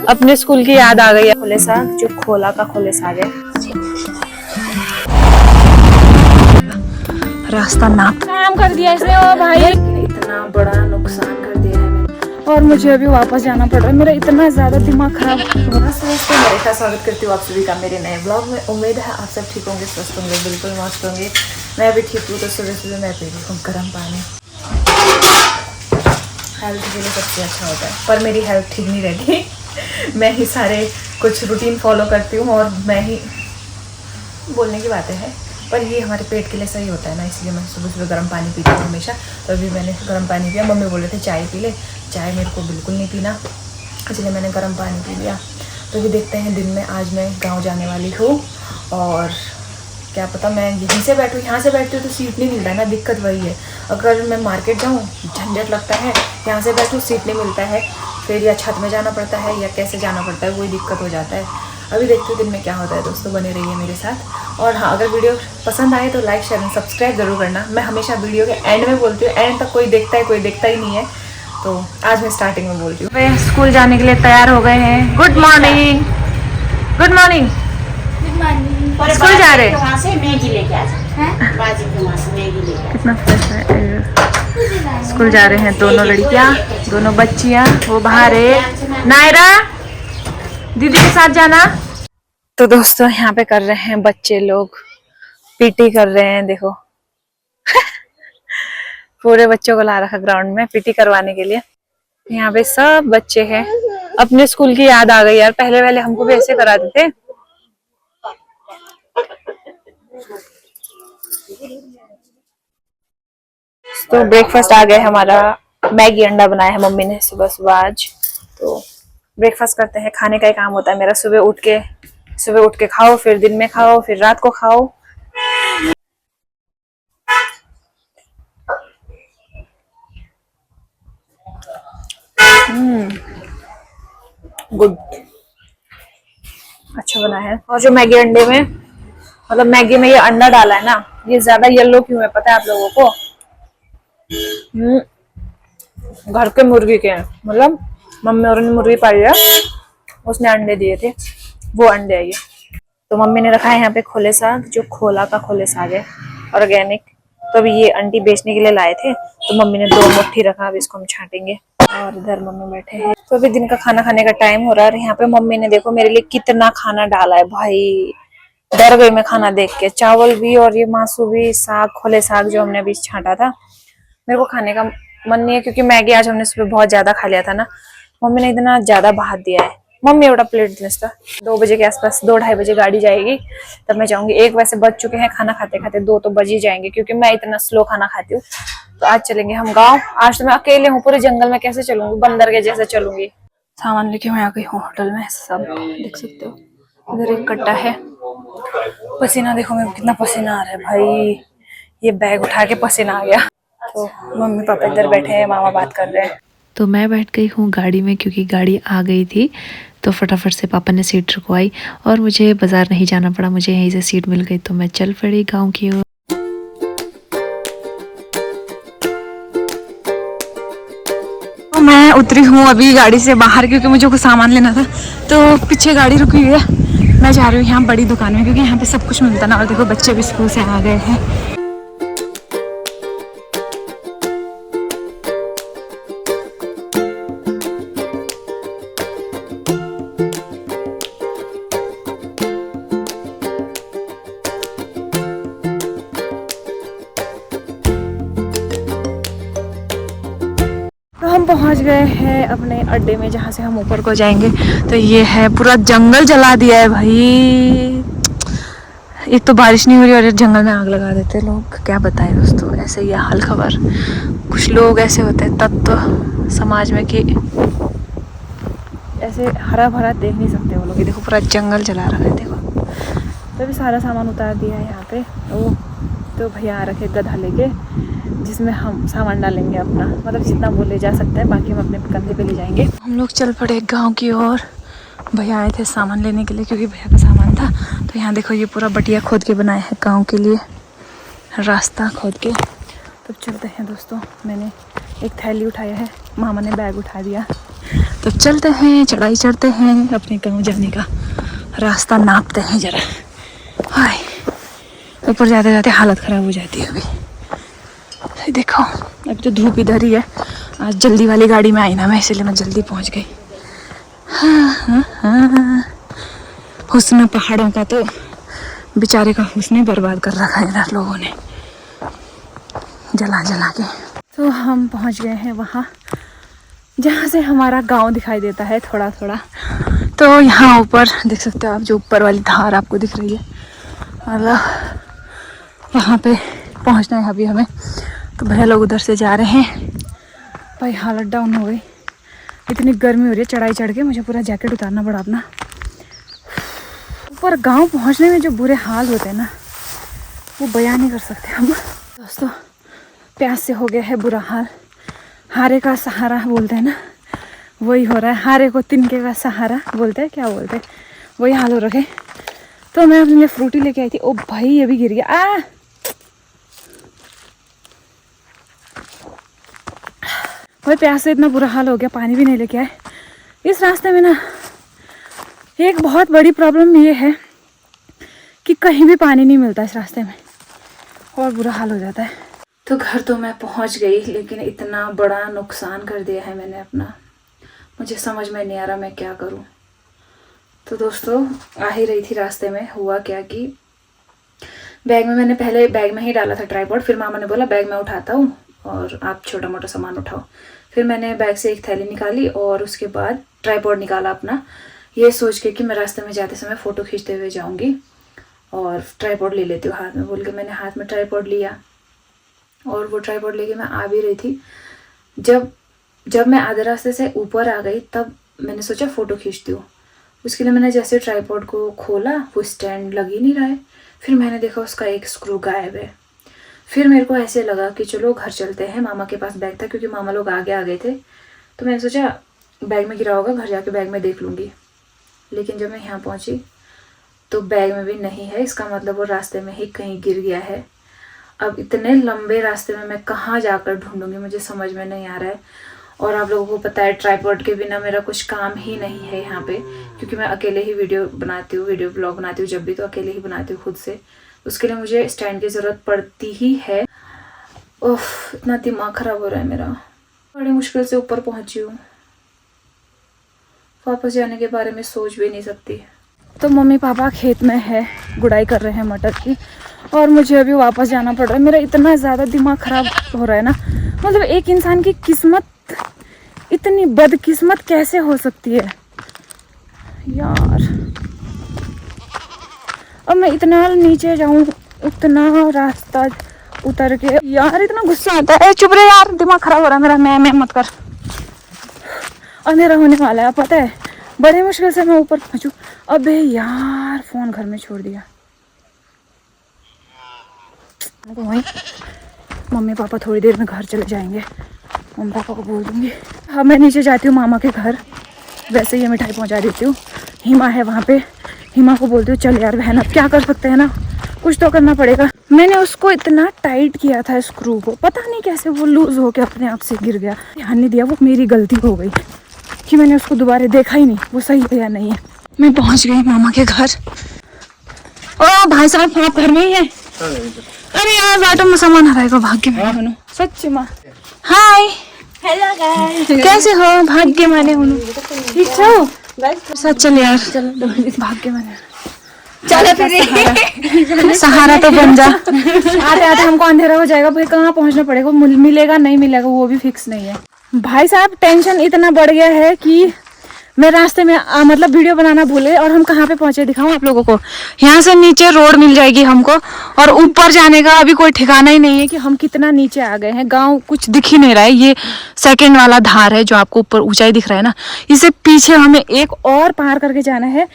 अपने स्कूल की याद आ गई है। खोले साग, जो खोला का खोले साग है। रास्ता नाप काम कर दिया इसने। ओ भाई इतना बड़ा नुकसान कर दिया है मैंने, और मुझे अभी वापस जाना पड़ रहा है। मेरा इतना ज्यादा दिमाग खराब हो रहा है। स्वागत करती हूँ आप सभी का मेरे नए ब्लॉग में। उम्मीद है आप सब ठीक होंगे, स्वस्थ होंगे, बिल्कुल मस्त होंगे। मैं भी ठीक हूँ। तो सुबह सुबह मैं पी रही हूँ गर्म पानी। हेल्थ के लिए सबसे अच्छा होता है, पर मेरी हेल्थ ठीक नहीं रहती। मैं ही सारे कुछ रूटीन फॉलो करती हूँ और मैं ही बोलने की बातें हैं, पर ये हमारे पेट के लिए सही होता है ना, इसलिए मैं सुबह सुबह गर्म पानी पीती हूँ हमेशा। तो अभी मैंने गर्म पानी पिया। मम्मी बोल रहे थे चाय पी ले, चाय मेरे को बिल्कुल नहीं पीना, इसलिए मैंने गर्म पानी पी लिया। तो अभी देखते हैं दिन में। आज मैं गाँव जाने वाली हूँ और क्या पता मैं यहीं से बैठूँ। यहाँ से बैठती हूँ तो सीट नहीं मिलता है ना, दिक्कत वही है। अगर मैं मार्केट जाऊँ झंझट लगता है, यहाँ से बैठूँ सीट नहीं मिलता है, फिर या छत में जाना पड़ता है या कैसे जाना पड़ता है, वही दिक्कत हो जाता है। अभी देखते हैं दिन में क्या होता है। दोस्तों बने रहिए मेरे साथ। और हाँ, अगर वीडियो पसंद आए तो लाइक शेयर एंड सब्सक्राइब जरूर करना। मैं हमेशा वीडियो के एंड में बोलती हूँ, एंड तक कोई देखता है, कोई देखता ही नहीं है, तो आज मैं स्टार्टिंग में बोल रही हूँ। वे स्कूल जाने के लिए तैयार हो गए हैं। Good morning, good morning. School जा रहे हैं। कितना फ्रेश है। स्कूल जा रहे हैं दोनों लड़कियां, दोनों बच्चियां। वो बाहर है। नायरा दीदी के साथ जाना। तो दोस्तों यहाँ पे कर रहे हैं बच्चे लोग, पीटी कर रहे हैं। देखो पूरे बच्चों को ला रखा ग्राउंड में पीटी करवाने के लिए। यहाँ पे सब बच्चे हैं। अपने स्कूल की याद आ गई यार, पहले वाले हमको भी ऐसे कराते थे। तो ब्रेकफास्ट आ गया हमारा। मैगी अंडा बनाया है मम्मी ने सुबह सुबह आज। तो ब्रेकफास्ट करते हैं। खाने का ही काम होता है मेरा। सुबह उठ के खाओ, फिर दिन में खाओ, फिर रात को खाओ। गुड, अच्छा बना है। और जो मैगी अंडे में, मतलब मैगी में ये अंडा डाला है ना, ये ज्यादा येलो क्यों है पता है आप लोगों को? घर के मुर्गी के हैं, मतलब मम्मी और ने मुर्गी पाली है, उसने अंडे दिए थे, वो अंडे है ये। तो मम्मी ने रखा है यहाँ पे खोले साग, जो खोला का खोले साग है, ऑर्गेनिक। तो अभी ये आंटी बेचने के लिए लाए थे, तो मम्मी ने 2 मुट्ठी रखा। अब इसको हम छांटेंगे। और इधर मम्मी बैठे हैं। तो अभी दिन का खाना खाने का टाइम हो रहा है। यहाँ पे मम्मी ने देखो मेरे लिए कितना खाना डाला है भाई, डर गई मैं खाना देख के। चावल भी और ये मासू भी, साग, खोले साग जो हमने अभी छांटा था। मेरे को खाने का मन नहीं है क्योंकि मैगी आज हमने सुबह बहुत ज्यादा खा लिया था ना। मम्मी ने इतना ज्यादा भात दिया है। मम्मी एवढा प्लेट दिया। 2 बजे के आसपास, 2-2:30 बजे गाड़ी जाएगी, तब मैं जाऊंगी। 1 वैसे बज चुके हैं खाना खाते खाते, 2 तो बज ही जाएंगे क्योंकि मैं इतना स्लो खाना खाती हूँ। तो आज चलेंगे हम गाँव। आज तो मैं अकेले हूँ पूरे जंगल में, कैसे चलूंगी? बंदर के जैसे चलूंगी। सामान लेके मैं आ गई हूँ होटल में। सब देख सकते हो। इधर एक कट्टा है। पसीना देखो मेरे को कितना पसीना आ रहा है भाई, ये बैग उठा के पसीना आ गया। तो मम्मी पापा इधर बैठे हैं, मामा बात कर रहे हैं। तो मैं बैठ गई हूँ गाड़ी में क्योंकि गाड़ी आ गई थी। तो फटाफट से पापा ने सीट रुकवाई और मुझे बाज़ार नहीं जाना पड़ा, मुझे यहीं से सीट मिल गई। तो मैं चल पड़ी गांव की ओर। तो मैं उतरी हूँ अभी गाड़ी से बाहर क्योंकि मुझे कुछ सामान लेना था। तो पीछे गाड़ी रुकी हुई है। मैं जा रही हूँ यहाँ बड़ी दुकान में क्योंकि यहाँ पे सब कुछ मिलता ना। और देखो बच्चे भी स्कूल से आ गए हैं। तो हम पहुंच गए हैं अपने अड्डे में, जहाँ से हम ऊपर को जाएंगे। तो ये है, पूरा जंगल जला दिया है भाई। एक तो बारिश नहीं हो रही और जंगल में आग लगा देते लोग। क्या बताएं दोस्तों, ऐसे ही हाल खबर। कुछ लोग ऐसे होते हैं तत्व समाज में कि ऐसे हरा भरा देख नहीं सकते वो लोग। ये देखो पूरा जंगल जला रहा है, देखो। तो भी सारा सामान उतार दिया है यहाँ पे। तो भैया आ रखे गधा लेके, जिसमें हम सामान डालेंगे अपना, मतलब जितना वो ले जा सकता है, बाकी हम अपने कंधे पे ले जाएंगे। हम लोग चल पड़े गांव की ओर। भैया आए थे सामान लेने के लिए क्योंकि भैया का सामान था। तो यहाँ देखो ये पूरा बटिया खोद के बनाया है गांव के लिए, रास्ता खोद के। तब चलते हैं दोस्तों। मैंने एक थैली उठाया है, मामा ने बैग उठा दिया। तो चलते हैं, चढ़ाई चढ़ते हैं, अपने गाँव जाने का रास्ता नापते हैं जरा। हाय, ऊपर जाते जाते हालत ख़राब हो जाती है अभी। देखो अभी तो धूप इधर ही है। आज जल्दी वाली गाड़ी में आई ना मैं, इसलिए मैं जल्दी पहुंच गई। हाँ। हुस्न पहाड़ों का तो बेचारे का हुस्न बर्बाद कर रखा है इधर लोगों ने जला जला के। तो हम पहुंच गए हैं वहाँ जहाँ से हमारा गांव दिखाई देता है थोड़ा थोड़ा। तो यहाँ ऊपर देख सकते हो आप, जो ऊपर वाली धार आपको दिख रही है, मतलब वहाँ पे पहुँचना है अभी हमें। तो भैया लोग उधर से जा रहे हैं। भाई हालत डाउन हो गई, इतनी गर्मी हो रही है। चढ़ाई चढ़ के मुझे पूरा जैकेट उतारना पड़ा अपना। ऊपर गांव पहुंचने में जो बुरे हाल होते हैं ना, वो बयान नहीं कर सकते हम। दोस्तों प्यास से हो गया है बुरा हाल। हारे का सहारा बोलते हैं ना, वही हो रहा है। हारे को तिनके का सहारा बोलते हैं, क्या बोलते हैं, वही हाल हो रखे। तो मैं अपने लिए फ्रूटी लेके आई थी। ओ भाई ये भी गिर गया। भाई प्यास से इतना बुरा हाल हो गया, पानी भी नहीं लेके आए। इस रास्ते में ना एक बहुत बड़ी प्रॉब्लम ये है कि कहीं भी पानी नहीं मिलता इस रास्ते में, और बुरा हाल हो जाता है। तो घर तो मैं पहुंच गई, लेकिन इतना बड़ा नुकसान कर दिया है मैंने अपना। मुझे समझ में नहीं आ रहा मैं क्या करूं। तो दोस्तों आ ही रही थी रास्ते में, हुआ क्या कि बैग में, मैंने पहले बैग में ही डाला था ट्राइपॉड। फिर मामा ने बोला बैग में उठाता हूँ और आप छोटा मोटा सामान उठाओ। फिर मैंने बैग से एक थैली निकाली और उसके बाद ट्राइपॉड निकाला अपना, ये सोच के कि मैं रास्ते में जाते समय फ़ोटो खींचते हुए जाऊंगी और ट्राइपॉड ले लेती हूँ हाथ में, बोल के मैंने हाथ में ट्राइपॉड लिया। और वो ट्राइपॉड लेके मैं आ भी रही थी। जब मैं आधे रास्ते से ऊपर आ गई, तब मैंने सोचा फ़ोटो खींचती हूँ। उसके लिए मैंने जैसे ट्राइपॉड को खोला, वो स्टैंड लग ही नहीं रहा है। फिर मैंने देखा उसका एक स्क्रू गायब है। फिर मेरे को ऐसे लगा कि चलो घर चलते हैं। मामा के पास बैग था, क्योंकि मामा लोग आगे आ गए थे। तो मैंने सोचा बैग में गिरा होगा, घर जाके बैग में देख लूँगी। लेकिन जब मैं यहाँ पहुँची तो बैग में भी नहीं है। इसका मतलब वो रास्ते में ही कहीं गिर गया है। अब इतने लंबे रास्ते में मैं कहाँ जाकर ढूंढूंगी, मुझे समझ में नहीं आ रहा है। और आप लोगों को पता है ट्राइपॉड के बिना मेरा कुछ काम ही नहीं है यहाँ पे, क्योंकि मैं अकेले ही वीडियो बनाती हूँ, वीडियो ब्लॉग बनाती हूँ। जब भी तो अकेले ही बनाती हूँ खुद से। उसके लिए मुझे स्टैंड की ज़रूरत पड़ती ही है। ओह इतना दिमाग ख़राब हो रहा है मेरा। बड़ी मुश्किल से ऊपर पहुँची हूँ, वापस जाने के बारे में सोच भी नहीं सकती। तो मम्मी पापा खेत में है, गुड़ाई कर रहे हैं मटर की, और मुझे अभी वापस जाना पड़ रहा है। मेरा इतना ज़्यादा दिमाग ख़राब हो रहा है ना, मतलब एक इंसान की किस्मत इतनी बदकिस्मत कैसे हो सकती है यार। अब मैं इतना नीचे जाऊँ, इतना रास्ता उतर के, यार इतना गुस्सा आता है। चुप रहे यार, दिमाग ख़राब हो रहा है मेरा। मैं मत कर। अंधेरा होने वाला है, पता है। बड़े मुश्किल से मैं ऊपर पहुँचूँ। अबे यार फ़ोन घर में छोड़ दिया। तो वहीं मम्मी पापा थोड़ी देर में घर चले जाएंगे, मम्मी पापा को बोल दूँगी। अब मैं नीचे जाती हूँ मामा के घर। वैसे ये मिठाई पहुँचा देती हूँ। हिमा है वहाँ पे, हिमा को बोलती हूँ चल यार बहन, अब क्या कर सकते हैं ना, कुछ तो करना पड़ेगा। मैंने उसको इतना टाइट किया था स्क्रू को, पता नहीं कैसे वो लूज़ होकर अपने आप से गिर गया। ध्यान नहीं दिया, वो मेरी गलती हो गई कि मैंने उसको दोबारा देखा ही नहीं वो सही है या नहीं है। मैं पहुँच गई मामा के घर। ओ भाई साहब आप घर में ही है? अरे यार ऑटो में सामान हराएगा, भाग्य में सच माँ। हाय हेलो गाइस, कैसे हो? भाग्य माने हूँ, ठीक हो? सच चल यार, चलो भाग्य माने। चलो फिर सहारा तो बन जा। आते आते हमको अंधेरा हो जाएगा भाई, कहाँ पहुँचना पड़ेगा, मिलेगा नहीं मिलेगा वो भी फिक्स नहीं है। भाई साहब टेंशन इतना बढ़ गया है कि मैं रास्ते में मतलब वीडियो बनाना भूल गई। और हम कहाँ पे पहुंचे दिखाऊं आप लोगों को। यहाँ से नीचे रोड मिल जाएगी हमको, और ऊपर जाने का अभी कोई ठिकाना ही नहीं है कि हम कितना नीचे आ गए हैं। गांव कुछ दिख ही नहीं रहा है। ये सेकंड वाला धार है जो आपको ऊपर ऊंचाई दिख रहा है ना, इसे पीछे हमें एक और पार करके जाना है।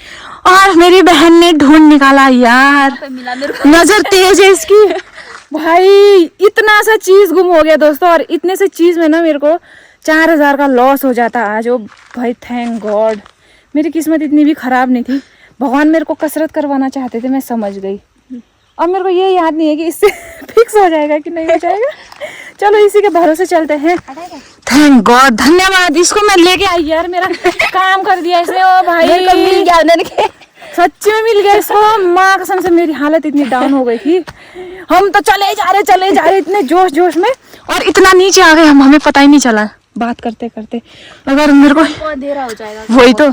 और मेरी बहन ने ढूंढ निकाला यार, नजर तेज है इसकी। भाई इतना सा चीज गुम हो गया दोस्तों, और इतने से चीज में ना मेरे को 4000 का लॉस हो जाता आज। ओ भाई थैंक गॉड, मेरी किस्मत इतनी भी खराब नहीं थी। भगवान मेरे को कसरत करवाना चाहते थे, मैं समझ गई। अब मेरे को ये याद नहीं है कि इससे फिक्स हो जाएगा कि नहीं हो जाएगा। चलो इसी के भरोसे चलते हैं। थैंक गॉड, धन्यवाद, इसको मैं लेके आई यार, मेरा काम कर दिया इसने। ओ भाई मेरे को मिल गया उन्होंने सच्ची में मिल गया इसको। माँ कसम से मेरी हालत इतनी डाउन हो गई थी, हम तो चले जा रहे इतने जोश जोश में, और इतना नीचे आ गए हम, हमें पता ही नहीं चला बात करते करते। अगर मेरे को अंधेरा हो जाएगा वही तो,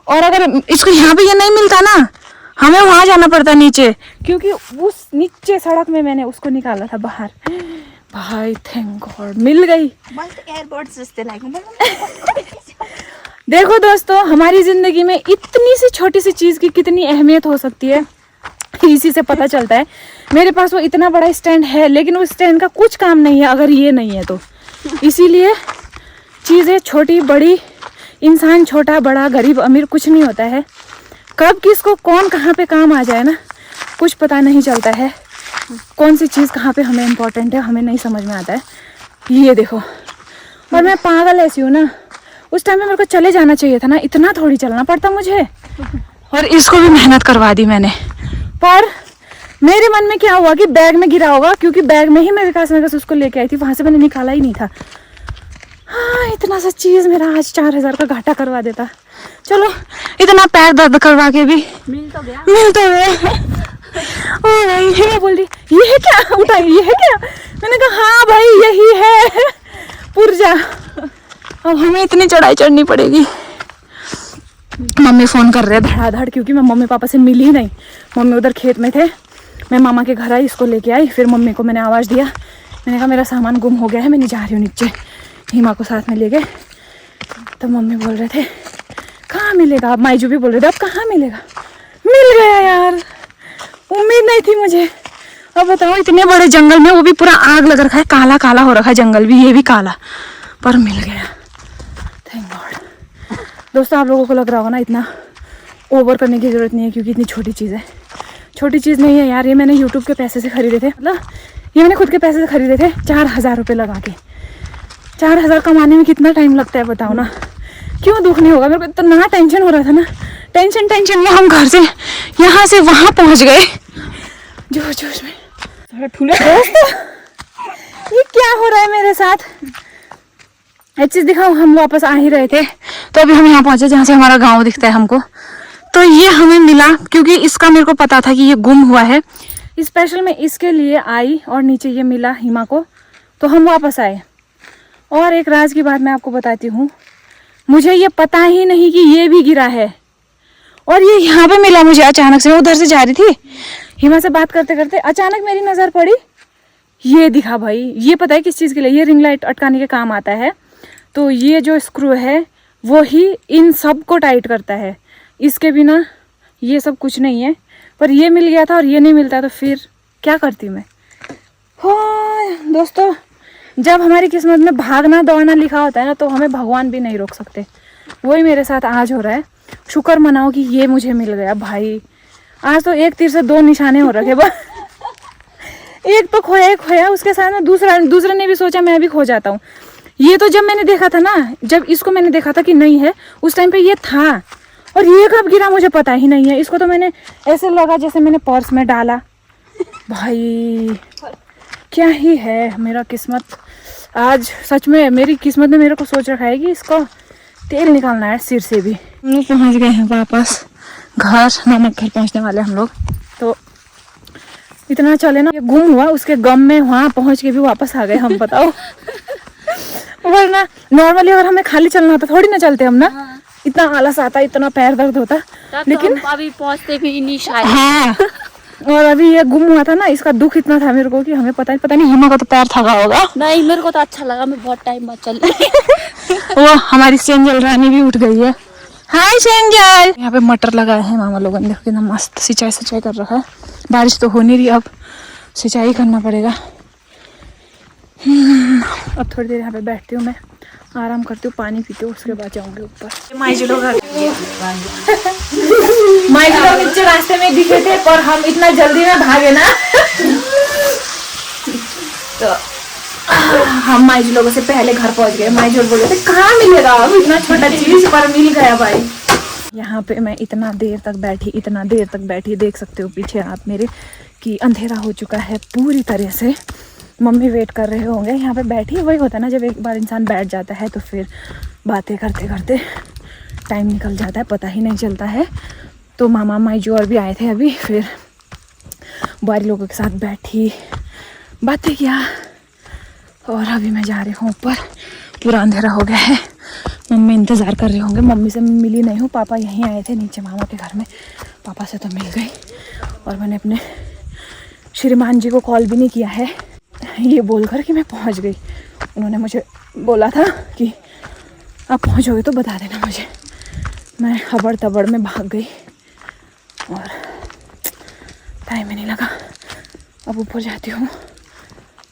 और अगर इसको यहाँ पे ये नहीं मिलता ना, हमें वहां जाना पड़ता नीचे, क्योंकि उस नीचे सड़क में मैंने उसको निकाला था बाहर। भाई थैंक गॉड मिल गई। एयरपोर्ट सस्ते लगे। देखो दोस्तों, हमारी जिंदगी में इतनी सी छोटी सी चीज की कितनी अहमियत हो सकती है, इसी से पता चलता है। मेरे पास वो इतना बड़ा स्टैंड है, लेकिन उस स्टैंड का कुछ काम नहीं है अगर ये नहीं है तो। इसीलिए चीजें छोटी बड़ी, इंसान छोटा बड़ा गरीब अमीर कुछ नहीं होता है, कब किसको कौन कहाँ पे काम आ जाए ना, कुछ पता नहीं चलता है। कौन सी चीज़ कहाँ पे हमें इम्पोर्टेंट है हमें नहीं समझ में आता है। ये देखो, और मैं पागल ऐसी हूँ ना, उस टाइम में मेरे को चले जाना चाहिए था ना, इतना थोड़ी चलना पड़ता मुझे। और इसको भी मेहनत करवा दी मैंने, पर मेरे मन में क्या हुआ कि बैग में गिरा होगा, क्योंकि बैग में ही मैं विकास नगर से उसको लेके आई थी, वहाँ से मैंने निकाला ही नहीं था। हाँ, इतना सा चीज़ मेरा आज 4000 का घाटा करवा देता। चलो, इतना पैर दर्द करवा के भी मिल तो गया। ओ भाई, ये बोल रही ये है क्या, उठा ये है क्या, मैंने कहा हाँ भाई यही है पुर्जा। अब हमें इतनी चढ़ाई चढ़नी पड़ेगी। मम्मी फोन कर रहे हैं धड़ाधड़, क्योंकि मैं मम्मी पापा से मिली ही नहीं। मम्मी उधर खेत में थे, मैं मामा के घर आई, इसको लेके आई। फिर मम्मी को मैंने आवाज़ दिया, मैंने कहा मेरा सामान गुम हो गया है, मैं नहीं जा रही हूँ नीचे। हिमा को साथ में ले गए, तो मम्मी बोल रहे थे कहाँ मिलेगा। अब माईजू भी बोल रहे थे अब कहाँ मिलेगा। मिल गया यार, उम्मीद नहीं थी मुझे। अब बताओ, इतने बड़े जंगल में, वो भी पूरा आग लग रखा है, काला काला हो रखा है जंगल भी, ये भी काला, पर मिल गया। Thank God. दोस्तों, आप लोगों को लग रहा होगा ना इतना ओवर करने की ज़रूरत नहीं है, क्योंकि इतनी छोटी चीज़ है। छोटी चीज़ नहीं है यार, ये मैंने यूट्यूब के पैसे से खरीदे थे, मतलब ये मैंने खुद के पैसे से खरीदे थे, 4000 रुपये लगा के। 4000 कमाने में कितना टाइम लगता है बताओ ना। क्यों दुख नहीं होगा, मेरे को इतना टेंशन हो रहा था ना, टेंशन में हम घर से यहाँ से वहाँ पहुँच गए जोश जोश में। दोस्तों, ये क्या हो रहा है मेरे साथ, एक चीज़ दिखाऊं। हम वापस आ ही रहे थे, तो अभी हम यहाँ पहुँचे जहाँ से हमारा गांव दिखता है हमको। तो ये हमें मिला, क्योंकि इसका मेरे को पता था कि ये गुम हुआ है, स्पेशल मैं इसके लिए आई, और नीचे ये मिला हिमा को, तो हम वापस आए। और एक राज की बात मैं आपको बताती हूँ, मुझे ये पता ही नहीं कि ये भी गिरा है, और ये यहाँ पे मिला मुझे अचानक से। मैं उधर से जा रही थी, हिमा से बात करते करते अचानक मेरी नज़र पड़ी, ये दिखा भाई। ये पता है किस चीज़ के लिए, ये रिंग लाइट अटकाने के काम आता है। तो ये जो स्क्रू है वो ही इन सब को टाइट करता है, इसके बिना ये सब कुछ नहीं है। पर ये मिल गया था और ये नहीं मिलता तो फिर क्या करती मैं। हाँ दोस्तों, जब हमारी किस्मत में भागना दौड़ना लिखा होता है ना, तो हमें भगवान भी नहीं रोक सकते। वही मेरे साथ आज हो रहा है। शुक्र मनाओ कि ये मुझे मिल गया भाई। आज तो एक तीर से 2 निशाने हो रखे बस। एक तो खोया, उसके साथ में दूसरे ने भी सोचा मैं भी खो जाता हूँ। ये तो जब मैंने देखा था ना, जब इसको मैंने देखा था कि नहीं है, उस टाइम पे ये था, और ये कब गिरा मुझे पता ही नहीं है। इसको तो मैंने ऐसे लगा जैसे मैंने पर्स में डाला। भाई क्या ही है मेरा किस्मत आज, सच में मेरी किस्मत ने मेरे को सोच रखा है कि इसको तेल निकालना है सिर से भी। हम लोग पहुँच गए हैं वापस घर, नानक घर पहुँचने वाले हम लोग। तो इतना चले ना, ये गुम हुआ उसके गम में वहाँ पहुँच के भी वापस आ गए हम, बताओ। वरना नॉर्मली अगर हमें खाली चलना होता थोड़ी ना चलते हम ना। हाँ। इतना आलस आता, इतना पैर दर्द होता, लेकिन तो अभी पहुँचते भी नहीं शायद। हाँ। और अभी ये गुम हुआ था ना, इसका दुख इतना था मेरे को कि हमें पता नहीं हिमा का तो पैर थका होगा। नहीं, मेरे को तो अच्छा लगा, मैं बहुत टाइम बाद चल वो हमारी सेंजल रानी भी उठ गई है। हाय सेंजल। यहाँ पे मटर लगाए हैं मामा लोगों ने, देखो मस्त सिंचाई कर रखा है। बारिश तो हो नहीं रही, अब सिंचाई करना पड़ेगा। अब थोड़ी देर यहाँ पे बैठती हूँ, मैं आराम करती हूँ, पानी पीती हूँ, उसके बाद जाऊँगी ऊपर। माई जी लोग नीचे रास्ते में दिखे थे, पर हम इतना जल्दी में भागे ना तो हम माई जी लोगों से पहले घर पहुँच गए। माई जी लोग बोले थे कहाँ मिलेगा अब इतना छोटा चीज, पर मिल गया भाई। यहाँ पे मैं इतना देर तक बैठी, देख सकते हो पीछे आप मेरे कि अंधेरा हो चुका है पूरी तरह से। मम्मी वेट कर रहे होंगे यहाँ पे बैठी। वही होता है ना, जब एक बार इंसान बैठ जाता है तो फिर बातें करते करते टाइम निकल जाता है, पता ही नहीं चलता है। तो मामा माईजू और भी आए थे अभी, फिर बारी लोगों के साथ बैठी, बातें किया, और अभी मैं जा रही हूँ ऊपर। पूरा अंधेरा हो गया है, मम्मी इंतज़ार कर रहे होंगे। मम्मी से मिली नहीं हूँ, पापा यहीं आए थे नीचे मामा के घर में, पापा से तो मिल गई। और मैंने अपने श्रीमान जी को कॉल भी नहीं किया है, ये बोलकर कि मैं पहुँच गई। उन्होंने मुझे बोला था कि आप पहुँचोगे तो बता देना मुझे। मैं हबड़ तबड़ में भाग गई और टाइम ही नहीं लगा। अब ऊपर जाती हूँ,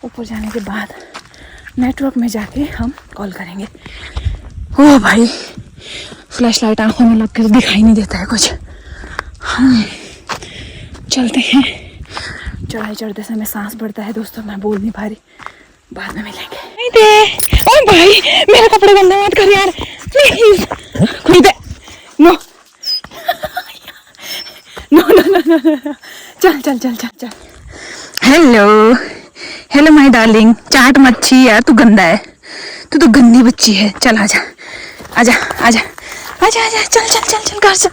ऊपर जाने के बाद नेटवर्क में जाके हम कॉल करेंगे। ओ भाई, फ्लैश लाइट आँखों में लग के तो दिखाई नहीं देता है कुछ। हम चलते हैं। चढ़ाई चढ़ते समय सांस बढ़ता है दोस्तों, मैं बोल नहीं पा रही, बाद में मिलेंगे। नहीं दे, ओ भाई मेरे कपड़े गंदे मत कर यार प्लीज। नहीं दे, no no no no no, चल चल चल चल चल। हेलो हेलो माय डार्लिंग, चाट मच्छी यार, तू गंदा है, तू तो गंदी बच्ची है। चल आजा आजा आजा आजा आजा, चल चल चल चल घर चल।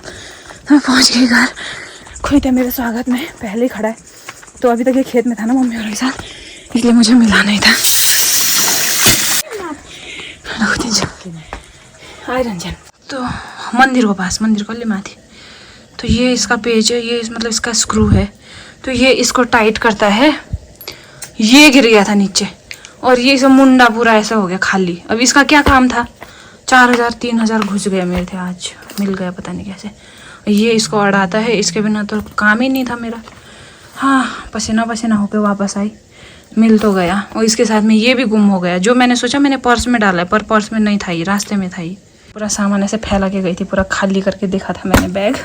मैं पहुंच गई घर। खुद है मेरे स्वागत में पहले ही खड़ा है, तो अभी तक ये खेत में था ना मम्मी और के साथ, इसलिए मुझे मिला नहीं था। हाय रंजन। तो मंदिर को पास, मंदिर को ले माथी, तो ये इसका पेज है, ये मतलब इसका स्क्रू है, तो ये इसको टाइट करता है। ये गिर गया था नीचे और ये सब मुंडा पूरा ऐसा हो गया खाली। अब इसका क्या काम था, 4000 3000 घुस गए मेरे थे, आज मिल गया पता नहीं कैसे। ये इसको अड़ाता है, इसके बिना तो काम ही नहीं था मेरा। हाँ, पसीना पसीना होकर वापस आई, मिल तो गया। और इसके साथ में ये भी गुम हो गया, जो मैंने सोचा मैंने पर्स में डाला है, पर पर्स में नहीं था, ये रास्ते में था। ये पूरा सामान ऐसे फैला के गई थी, पूरा खाली करके देखा था मैंने बैग।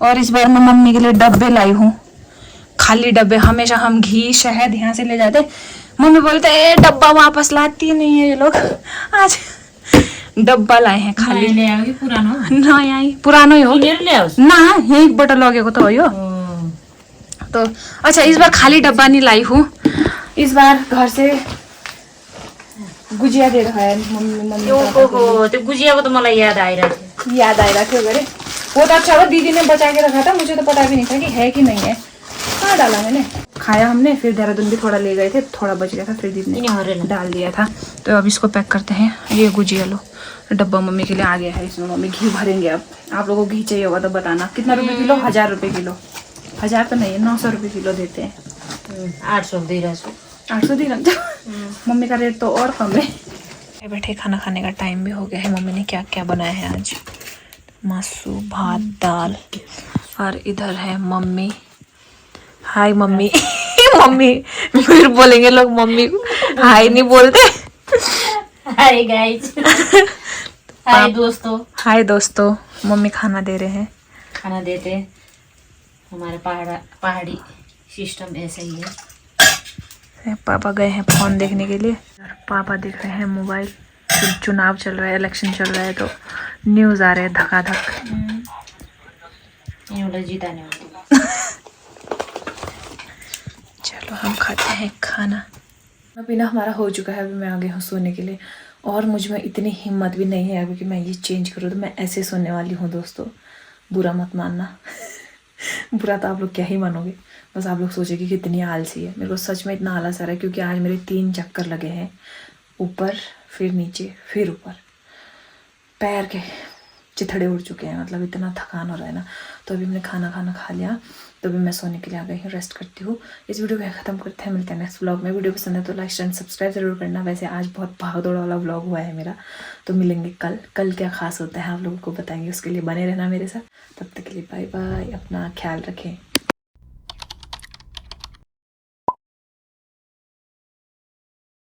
और इस बार मैं मम्मी के लिए डब्बे लाई हूँ, खाली डब्बे। हमेशा हम घी शहद यहाँ से ले जाते, मम्मी बोलते ए डब्बा वापस लाती नहीं है ये लोग। आज डब्बा लाए हैं खाली। ले आओगी पुरानो? ना यही पुरानो ही हो ले आओ ना, यही एक बोतल लगे को तो हो। तो अच्छा, इस बार खाली डब्बा नहीं लाई हूँ, इस बार घर से गुजिया दे रहा है मम्मी। तो गुजिया को तो मलाई याद आइरहा थियो गरे, वो तो अच्छा हुआ दीदी ने बचा के रखा था, मुझे तो पता भी नहीं था कि है कि नहीं है। कहाँ डाला मैंने, खाया हमने, फिर देहरादून भी थोड़ा ले गए थे, थोड़ा बच गया था, फिर दीदी ने डाल दिया था। तो अब इसको पैक करते हैं। ये गुजिया लो, डब्बा मम्मी के लिए आ गया है, इसमें मम्मी घी भरेंगे। अब आप लोगों को घी चाहिए होगा तो बताना। कितना रुपये किलो? 1000 रुपये किलो। 1000 तो नहीं है, 900 रुपये किलो देते हैं। 800 दे रहा 800 दे रहा। मम्मी का रेट तो और कम है। बैठे खाना खाने का टाइम भी हो गया है। मम्मी ने क्या क्या बनाया है आज, मासू, भात, दाल, और इधर है मम्मी। हाय मम्मी। मम्मी फिर बोलेंगे लोग मम्मी हाय नहीं बोलते। हाय गाइस, हाय दोस्तों। हाय दोस्तों, मम्मी खाना दे रहे हैं, खाना देते। हमारे पहाड़ी सिस्टम ऐसा ही है। पापा गए हैं फोन देखने के लिए, पापा देख रहे हैं मोबाइल। चुनाव चल रहा है, इलेक्शन चल रहा है, तो न्यूज़ आ रहे हैं धकाधक। जीता नहीं। चलो हम खाते हैं खाना। खाना पीना हमारा हो चुका है, अभी मैं आ गई हूँ सोने के लिए। और मुझ में इतनी हिम्मत भी नहीं है अभी कि मैं ये चेंज करूँ, तो मैं ऐसे सोने वाली हूँ दोस्तों। बुरा मत मानना। बुरा तो आप लोग क्या ही मानोगे, बस आप लोग सोचेंगे कि कितनी आलसी है। मेरे को सच में इतना आलस आ रहा है, क्योंकि आज मेरे 3 चक्कर लगे हैं, ऊपर फिर नीचे फिर ऊपर। पैर के चिथड़े उड़ चुके हैं, मतलब इतना थकान हो रहा है ना। तो अभी मैंने खाना खा लिया, तो अभी मैं सोने के लिए आ गई हूँ, रेस्ट करती हूँ। इस वीडियो को ख़त्म करते हैं, मिलते हैं नेक्स्ट व्लॉग में। वीडियो पसंद है तो लाइक एंड सब्सक्राइब जरूर करना। वैसे आज बहुत भागदौड़ वाला व्लॉग हुआ है मेरा, तो मिलेंगे कल क्या खास होता है आप लोगों को बताएंगे, उसके लिए बने रहना मेरे साथ। तब तक के लिए बाय बाय, अपना ख्याल रखें।